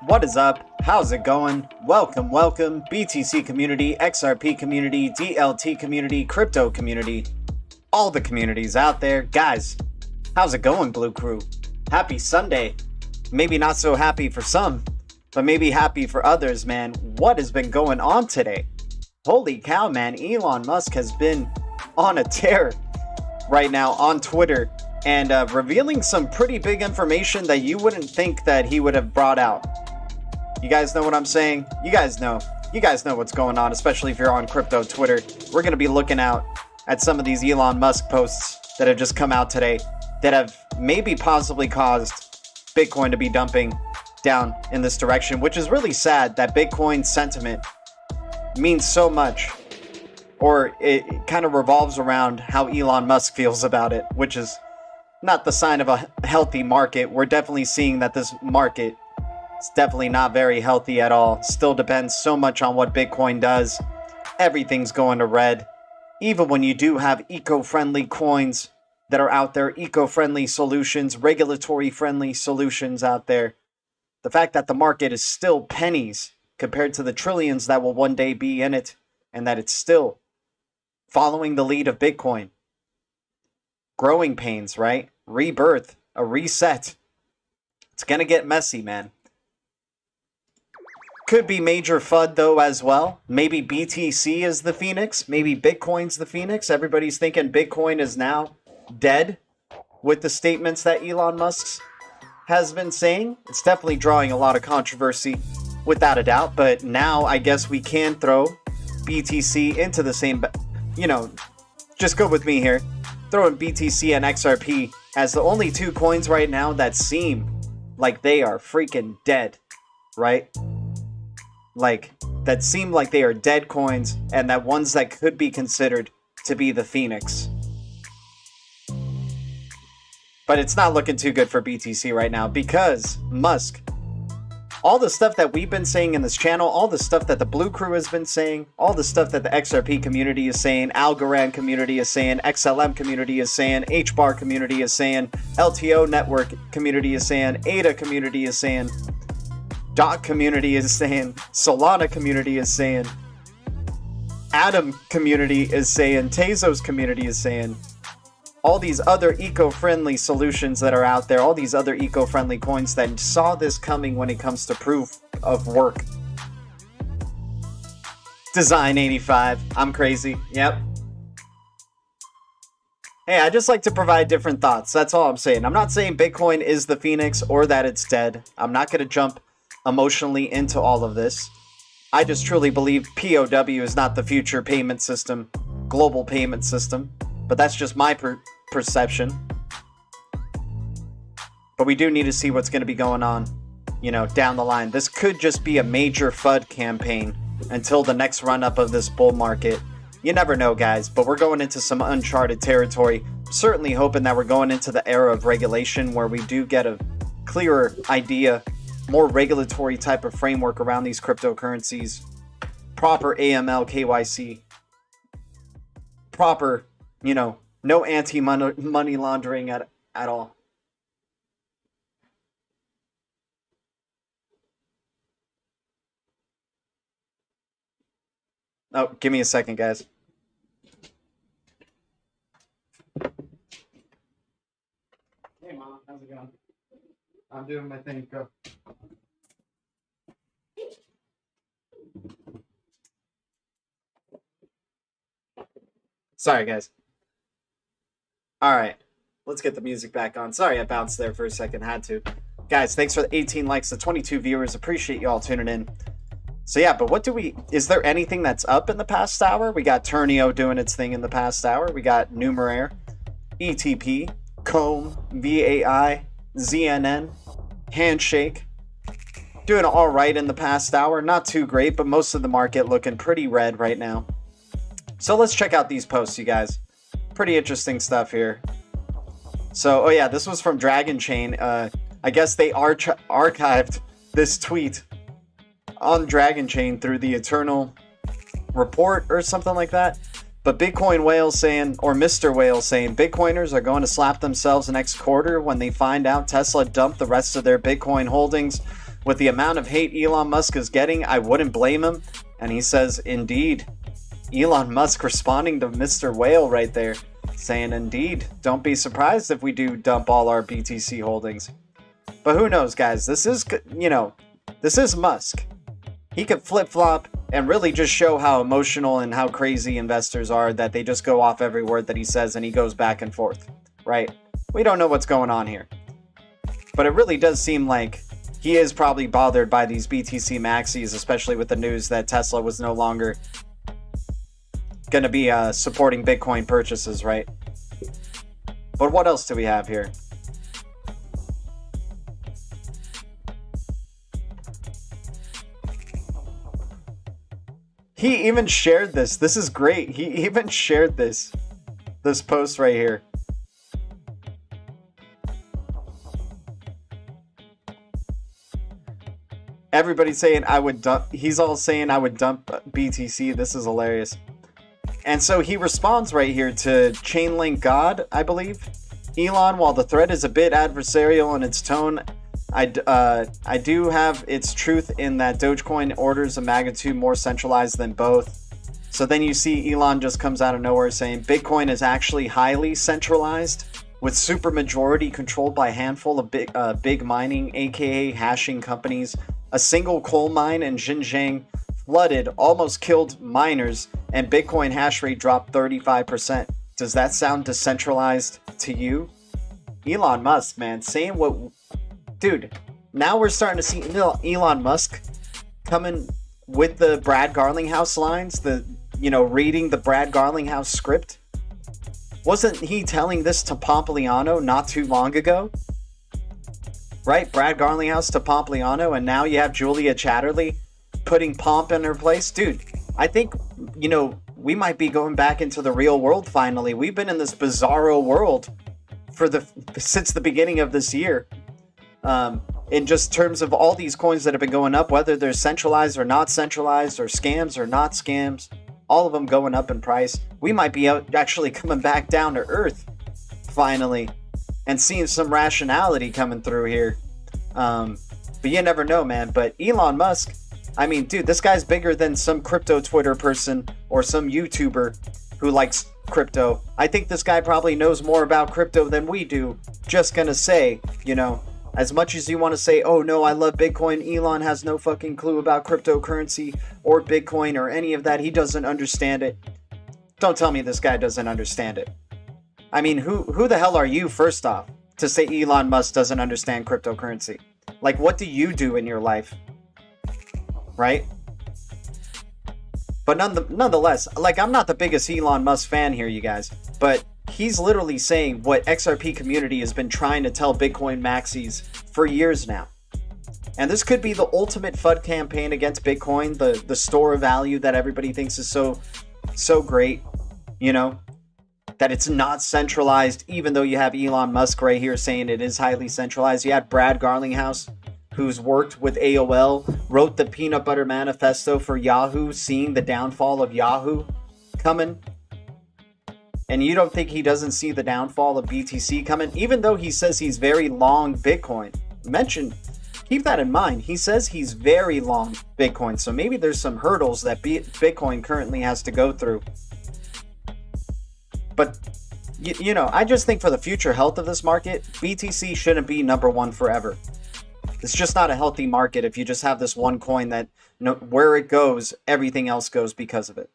What is up? How's it going? Welcome, BTC community, XRP community, DLT community, crypto community, all the communities out there. Guys, how's it going, Bluecrew? Happy Sunday. Maybe not so happy for some, but maybe happy for others, man. What has been going on today? Holy cow, man. Elon Musk has been on a tear right now on Twitter and revealing some pretty big information that you wouldn't think that he would have brought out. You guys know what I'm saying? You guys know what's going on, especially if you're on crypto Twitter. We're going to be looking out at some of these Elon Musk posts that have just come out today that have maybe possibly caused Bitcoin to be dumping down in this direction, which is really sad that Bitcoin sentiment means so much, or it kind of revolves around how Elon Musk feels about it, which is not the sign of a healthy market. We're definitely seeing that this market is definitely not very healthy at all. Still depends so much on what Bitcoin does. Everything's going to red. Even when you do have eco-friendly coins that are out there, eco-friendly solutions, regulatory-friendly solutions out there, the fact that the market is still pennies compared to the trillions that will one day be in it, and that it's still following the lead of Bitcoin. Growing pains, right? Rebirth, a reset. It's going to get messy, man. Could be major FUD, though, as well. Maybe BTC is the Phoenix. Maybe Bitcoin's the Phoenix. Everybody's thinking Bitcoin is now dead with the statements that Elon Musk has been saying. It's definitely drawing a lot of controversy, without a doubt. But now I guess we can throw BTC into the same, just go with me here. Throwing BTC and XRP as the only two coins right now that seem like they are freaking dead, right? Like, that seem like they are dead coins, and that ones that could be considered to be the Phoenix. But it's not looking too good for BTC right now because Musk, all the stuff that we've been saying in this channel, all the stuff that the Bluecrew has been saying, all the stuff that the XRP community is saying, Algorand community is saying, XLM community is saying, HBAR community is saying, LTO network community is saying, ADA community is saying, DOT community is saying, Solana community is saying, Atom community is saying, Tezos community is saying, all these other eco-friendly solutions that are out there, all these other eco-friendly coins that saw this coming when it comes to proof of work. Design 85. I'm crazy. Yep. Hey, I just like to provide different thoughts. That's all I'm saying. I'm not saying Bitcoin is the Phoenix or that it's dead. I'm not going to jump emotionally into all of this. I just truly believe POW is not the future payment system, global payment system. But that's just my perception. But we do need to see what's going to be going on, down the line. This could just be a major FUD campaign until the next run-up of this bull market. You never know, guys, but we're going into some uncharted territory. Certainly hoping that we're going into the era of regulation where we do get a clearer idea, more regulatory type of framework around these cryptocurrencies. Proper AML, KYC. Proper, no anti-money laundering at all. Oh, give me a second, guys. Hey, Mom, how's it going? I'm doing my thing. Go. Sorry, guys. All right, let's get the music back on. Sorry, I bounced there for a second. Had to. Guys, thanks for the 18 likes, the 22 viewers. Appreciate you all tuning in. So yeah, but is there anything that's up in the past hour? We got Turnio doing its thing in the past hour. We got Numeraire, ETP, Comb, VAI, ZNN, Handshake. Doing all right in the past hour. Not too great, but most of the market looking pretty red right now. So let's check out these posts, you guys. Pretty interesting stuff here. So, oh yeah, this was from Dragon Chain. I guess they archived this tweet on Dragon Chain through the Eternal Report or something like that. But Bitcoin Whale saying, or Mr. Whale saying, Bitcoiners are going to slap themselves next quarter when they find out Tesla dumped the rest of their Bitcoin holdings. With the amount of hate Elon Musk is getting, I wouldn't blame him. And he says, indeed. Elon Musk responding to Mr. Whale right there, saying, indeed, don't be surprised if we do dump all our BTC holdings. But who knows, guys? This is, this is Musk. He could flip-flop and really just show how emotional and how crazy investors are, that they just go off every word that he says and he goes back and forth, right? We don't know what's going on here. But it really does seem like he is probably bothered by these BTC Maxis, especially with the news that Tesla was no longer going to be supporting Bitcoin purchases, right? But what else do we have here? He even shared this. This is great. He even shared this post right here. Everybody's saying I would dump. He's all saying I would dump BTC. This is hilarious. And so he responds right here to Chainlink God, I believe. Elon, while the thread is a bit adversarial in its tone, I do have its truth in that Dogecoin orders of magnitude more centralized than both. So then you see Elon just comes out of nowhere saying Bitcoin is actually highly centralized, with supermajority controlled by a handful of big mining, aka hashing companies. A single coal mine in Xinjiang flooded, almost killed miners, and Bitcoin hash rate dropped 35%. Does that sound decentralized to you? Elon Musk, man, saying what... Dude, now we're starting to see Elon Musk coming with the Brad Garlinghouse lines, reading the Brad Garlinghouse script. Wasn't he telling this to Pompliano not too long ago? Right? Brad Garlinghouse to Pompliano, and now you have Julia Chatterley putting Pomp in her place. Dude, I think, we might be going back into the real world finally. We've been in this bizarro world since the beginning of this year. In just terms of all these coins that have been going up, whether they're centralized or not centralized, or scams or not scams, all of them going up in price. We might be actually coming back down to earth finally and seeing some rationality coming through here. But you never know, man. But Elon Musk, I mean, dude, this guy's bigger than some crypto Twitter person or some YouTuber who likes crypto. I think this guy probably knows more about crypto than we do. Just gonna say, as much as you want to say, oh no, I love Bitcoin, Elon has no fucking clue about cryptocurrency or Bitcoin or any of that. He doesn't understand it. Don't tell me this guy doesn't understand it. I mean, who the hell are you, first off, to say Elon Musk doesn't understand cryptocurrency? Like, what do you do in your life? Right? But nonetheless, like, I'm not the biggest Elon Musk fan here, you guys, but he's literally saying what XRP community has been trying to tell Bitcoin Maxis for years now. And this could be the ultimate FUD campaign against Bitcoin, the store of value that everybody thinks is so great, that it's not centralized, even though you have Elon Musk right here saying it is highly centralized. You had Brad Garlinghouse, who's worked with AOL, wrote the Peanut Butter Manifesto for Yahoo, seeing the downfall of Yahoo coming. And you don't think he doesn't see the downfall of BTC coming? Even though he says he's very long Bitcoin. Keep that in mind. He says he's very long Bitcoin. So maybe there's some hurdles that Bitcoin currently has to go through. But, I just think for the future health of this market, BTC shouldn't be number one forever. It's just not a healthy market if you just have this one coin that where it goes, everything else goes because of it.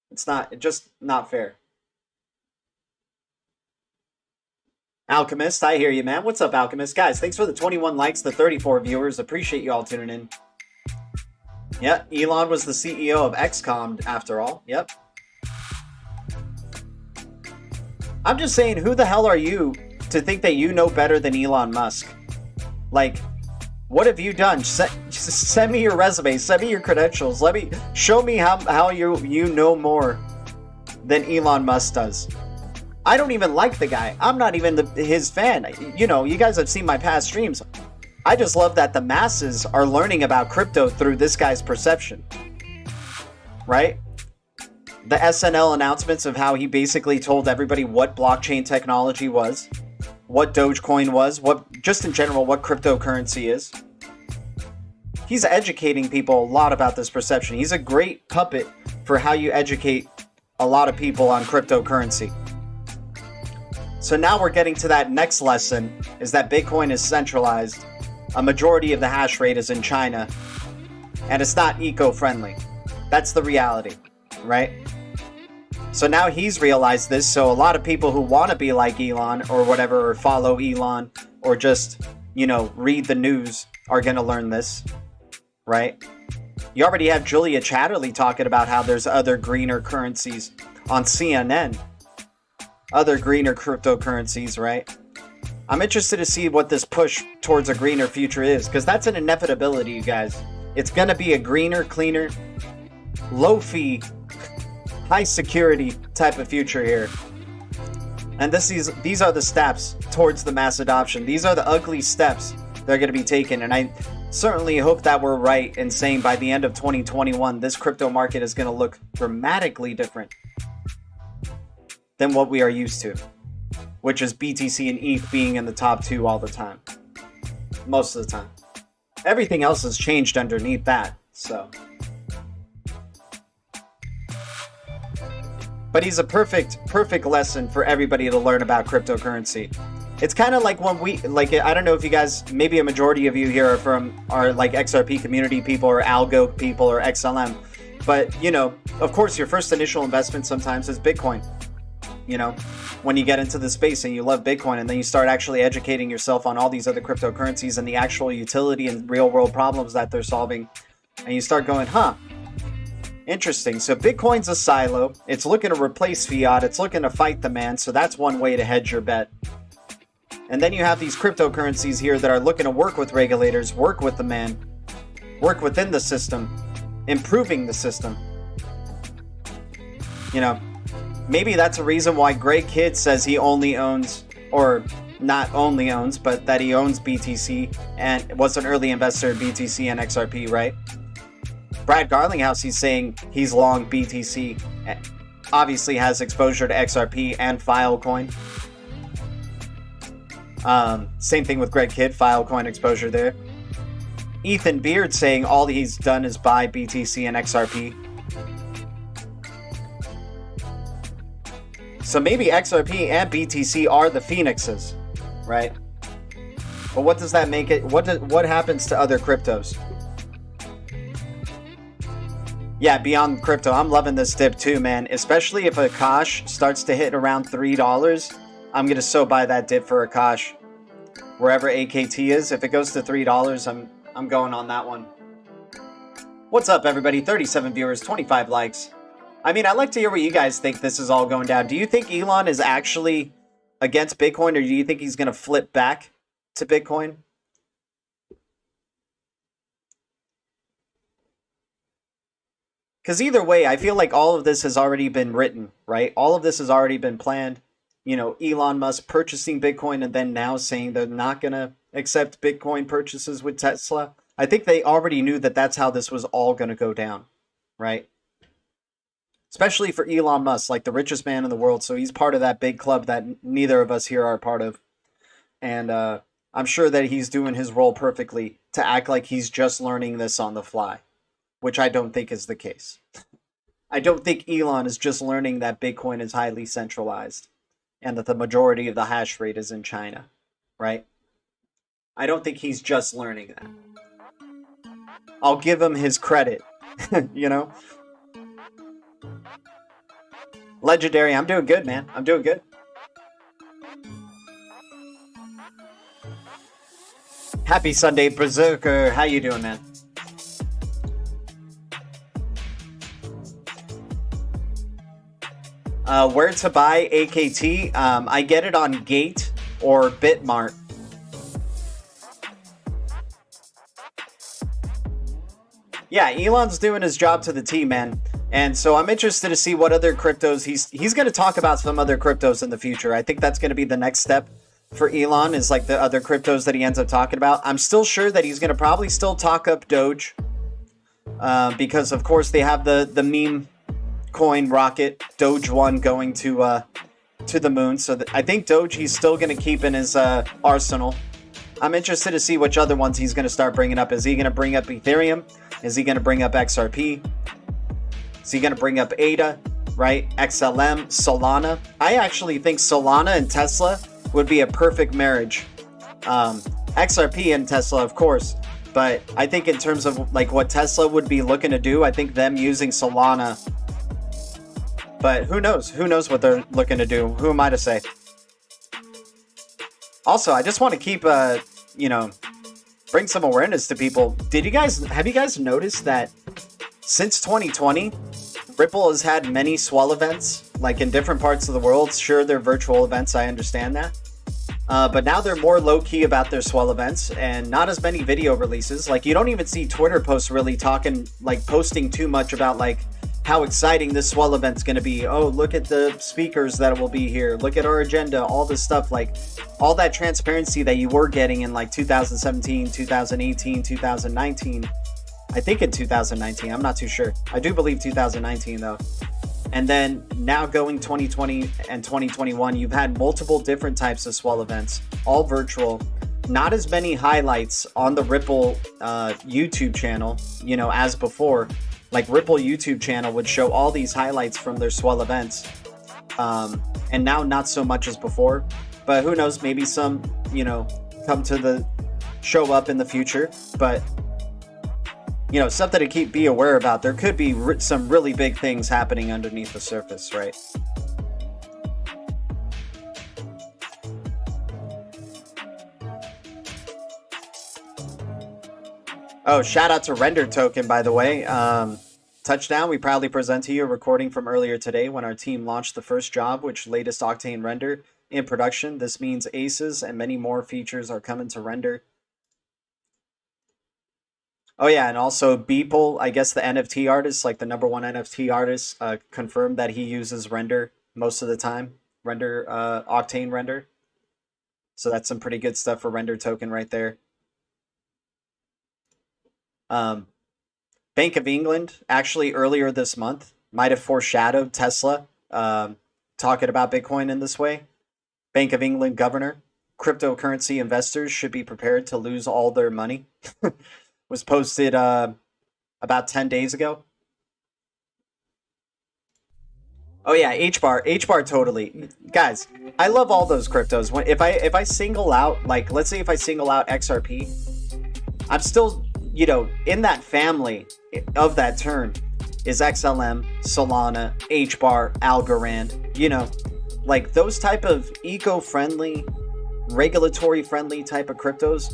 It's just not fair. Alchemist, I hear you, man. What's up, Alchemist? Guys, thanks for the 21 likes, the 34 viewers. Appreciate you all tuning in. Yeah, Elon was the CEO of XCOM after all. Yep. I'm just saying, who the hell are you to think that you know better than Elon Musk? Like, what have you done? Send me your resume. Send me your credentials. Show me how you know more than Elon Musk does. I don't even like the guy. I'm not even his fan. You guys have seen my past streams. I just love that the masses are learning about crypto through this guy's perception. Right? The SNL announcements of how he basically told everybody what blockchain technology was, what Dogecoin was, just in general, what cryptocurrency is. he's educating people a lot about this perception. He's a great puppet for how you educate a lot of people on cryptocurrency. So now we're getting to that next lesson, is that Bitcoin is centralized. A majority of the hash rate is in China, and it's not eco-friendly. That's the reality, right? So now he's realized this, so a lot of people who want to be like Elon or whatever, or follow Elon, or just, you know, read the news, are going to learn this, right? You already have Julia Chatterley talking about how there's other greener currencies on CNN. Other greener cryptocurrencies, right? I'm interested to see what this push towards a greener future is, because that's an inevitability, you guys. It's going to be a greener, cleaner, low-fee, high-security type of future here. And these are the steps towards the mass adoption. These are the ugly steps that are going to be taken. And I certainly hope that we're right in saying by the end of 2021, this crypto market is going to look dramatically different than what we are used to, which is BTC and ETH being in the top 2 all the time. Most of the time. Everything else has changed underneath that, so. But he's a perfect lesson for everybody to learn about cryptocurrency. It's kind of like when I don't know if you guys, maybe a majority of you here are like XRP community people or algo people or XLM. But, you know, of course, your first initial investment sometimes is Bitcoin. You know, when you get into the space and you love Bitcoin, and then you start actually educating yourself on all these other cryptocurrencies and the actual utility and real world problems that they're solving. And you start going, huh, interesting. So Bitcoin's a silo. It's looking to replace fiat. It's looking to fight the man. So that's one way to hedge your bet. And then you have these cryptocurrencies here that are looking to work with regulators, work with the man, work within the system, improving the system. You know, maybe that's a reason why Greg Kidd says he only owns, or not only owns, but that he owns BTC and was an early investor in BTC and XRP, right? Brad Garlinghouse, he's saying he's long BTC, obviously has exposure to XRP and Filecoin. Same thing with Greg Kidd, Filecoin exposure there. Ethan Beard saying all he's done is buy BTC and XRP. So maybe XRP and BTC are the phoenixes, right? But what does that make it? What happens to other cryptos? Yeah, beyond crypto, I'm loving this dip too, man. Especially if Akash starts to hit around $3, I'm gonna so buy that dip for Akash. Wherever AKT is, if it goes to $3, I'm going on that one. What's up, everybody? 37 viewers, 25 likes. I mean, I'd like to hear what you guys think this is all going down. Do you think Elon is actually against Bitcoin, or do you think he's going to flip back to Bitcoin? Because either way, I feel like all of this has already been written, right? All of this has already been planned. You know, Elon Musk purchasing Bitcoin and then now saying they're not going to accept Bitcoin purchases with Tesla. I think they already knew that that's how this was all going to go down, right? Especially for Elon Musk, like the richest man in the world. So he's part of that big club that neither of us here are part of. And I'm sure that he's doing his role perfectly to act like he's just learning this on the fly, which I don't think is the case. I don't think Elon is just learning that Bitcoin is highly centralized and that the majority of the hash rate is in China, right? I don't think he's just learning that. I'll give him his credit, you know? Legendary, I'm doing good, man. I'm doing good. Happy Sunday, Berserker. How you doing, man? Where to buy AKT? I get it on Gate or Bitmart. Yeah, Elon's doing his job to the T, man. And so I'm interested to see what other cryptos he's going to talk about some other cryptos in the future. I think that's going to be the next step for Elon, is like the other cryptos that he ends up talking about. I'm still sure that he's going to probably still talk up Doge, because of course they have the meme coin rocket Doge 1 going to the moon. So I think Doge he's still going to keep in his arsenal. I'm interested to see which other ones he's going to start bringing up. Is he going to bring up Ethereum? Is he going to bring up XRP? Is he going to bring up ADA, right? XLM, Solana. I actually think Solana and Tesla would be a perfect marriage. XRP and Tesla, of course. But I think in terms of like what Tesla would be looking to do, I think them using Solana. But who knows? Who knows what they're looking to do? Who am I to say? Also, I just want to keep, bring some awareness to people. Have you guys noticed that since 2020, Ripple has had many swell events, like in different parts of the world? Sure, they're virtual events, I understand that. But now they're more low-key about their swell events and not as many video releases. Like, you don't even see Twitter posts really posting too much about, like, how exciting this swell event's going to be. Oh, look at the speakers that will be here. Look at our agenda, all this stuff. Like, all that transparency that you were getting in, like, 2017, 2018, 2019. I think in 2019. I'm not too sure. I do believe 2019, though. And then now going 2020 and 2021, you've had multiple different types of swell events, all virtual. Not as many highlights on the Ripple YouTube channel, as before. Like, Ripple YouTube channel would show all these highlights from their swell events. And now not so much as before. But who knows, maybe some, come to the show up in the future. But something to be aware about. There could be some really big things happening underneath the surface, right? Oh, shout out to Render Token, by the way. Touchdown, we proudly present to you a recording from earlier today when our team launched the first job, which latest Octane Render in production. This means ACEs and many more features are coming to Render. Oh yeah, and also Beeple, I guess the NFT artist, like the #1 NFT artist, confirmed that he uses Render most of the time. Octane Render. So that's some pretty good stuff for Render Token right there. Bank of England, actually earlier this month, might have foreshadowed Tesla talking about Bitcoin in this way. Bank of England governor, cryptocurrency investors should be prepared to lose all their money. Was posted about 10 days ago. Oh yeah, HBAR totally. Guys, I love all those cryptos. If I single out, like, let's say if I single out XRP, I'm still, in that family of that term is XLM, Solana, HBAR, Algorand, like those type of eco-friendly, regulatory-friendly type of cryptos.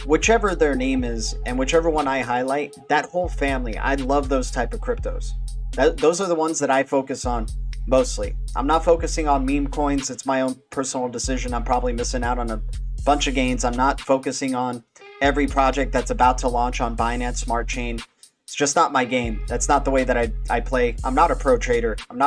Whichever their name is and whichever one I highlight, that whole family, I love those type of cryptos. Those are the ones that I focus on mostly. I'm not focusing on meme coins. It's my own personal decision. I'm probably missing out on a bunch of gains. I'm not focusing on every project that's about to launch on Binance Smart Chain. It's just not my game. That's not the way that I play. I'm not a pro trader. I'm not